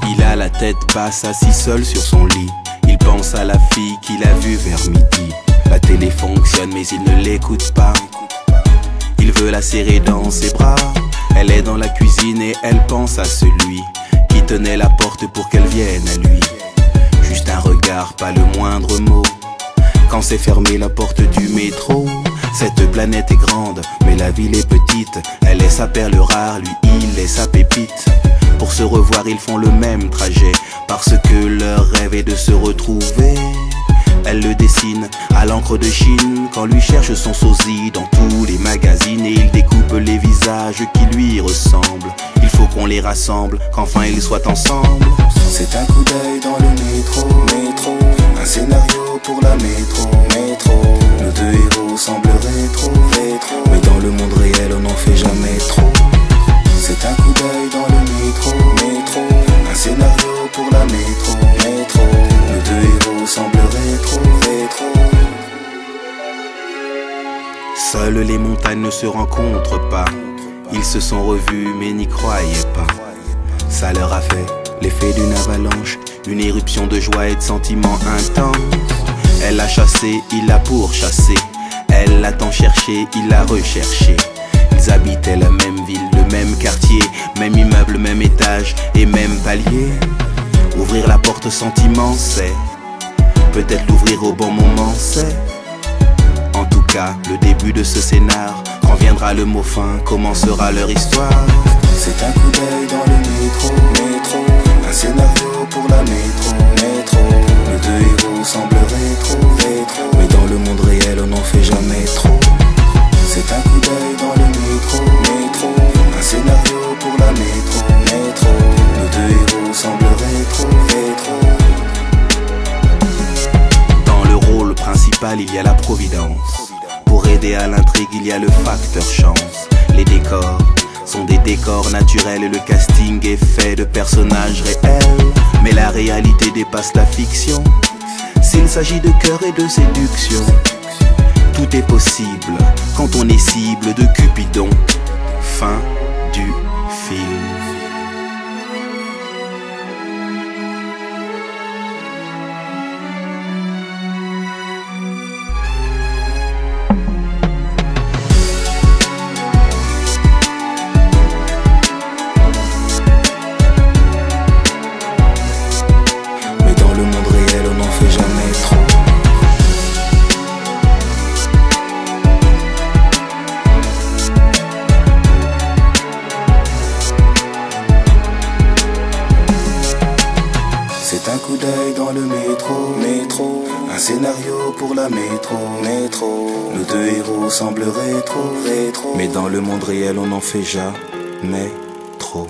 Il a la tête basse, assis seul sur son lit. Il pense à la fille qu'il a vue vers midi. La télé fonctionne mais il ne l'écoute pas. Il veut la serrer dans ses bras. Elle est dans la cuisine et elle pense à celui qui tenait la porte pour qu'elle vienne à lui. Juste un regard, pas le moindre mot. Quand s'est fermée la porte du métro. Cette planète est grande, mais la ville est petite. Elle est sa perle rare, lui il est sa pépite. Pour se revoir ils font le même trajet, parce que leur rêve est de se retrouver. Elle le dessine à l'encre de Chine, quand lui cherche son sosie dans tous les magazines. Et il découpe les visages qui lui ressemblent. Il faut qu'on les rassemble, qu'enfin ils soient ensemble. C'est un coup d'œil dans le métro, un scénario pour la métro. Nos deux héros semblent rétro, mais dans le monde réel on n'en fait jamais trop. C'est un coup d'œil dans le métro, un scénario pour la métro. Nos deux héros semblent rétro. Seules les montagnes ne se rencontrent pas. Ils se sont revus mais n'y croyaient pas. Ça leur a fait l'effet d'une avalanche, une éruption de joie et de sentiments intenses. Elle l'a chassé, il l'a pourchassé. Elle l'a tant cherché, il l'a recherché. Ils habitaient la même ville, le même quartier, même immeuble, même étage et même palier. Ouvrir la porte sentiment, c'est peut-être l'ouvrir au bon moment, c'est en tout cas le début de ce scénar. Quand viendra le mot fin, commencera leur histoire. C'est un coup d'œil dans le métro, un scénario pour la métro. Nos deux héros semblent rétro, mais dans le monde réel on n'en fait jamais trop. C'est un coup d'œil dans le métro, un scénario pour la métro. Nos deux héros semblent rétro. Dans le rôle principal il y a la providence. Pour aider à l'intrigue il y a le facteur chance. Les décors sont des décors naturels et le casting est fait de personnages réels. Mais la réalité dépasse la fiction. S'il s'agit de cœur et de séduction, tout est possible quand on est cible de Cupidon. Fin du film. C'est un coup d'œil dans le métro, un scénario pour la métro. Nos deux héros semblent rétro, mais dans le monde réel on n'en fait jamais trop.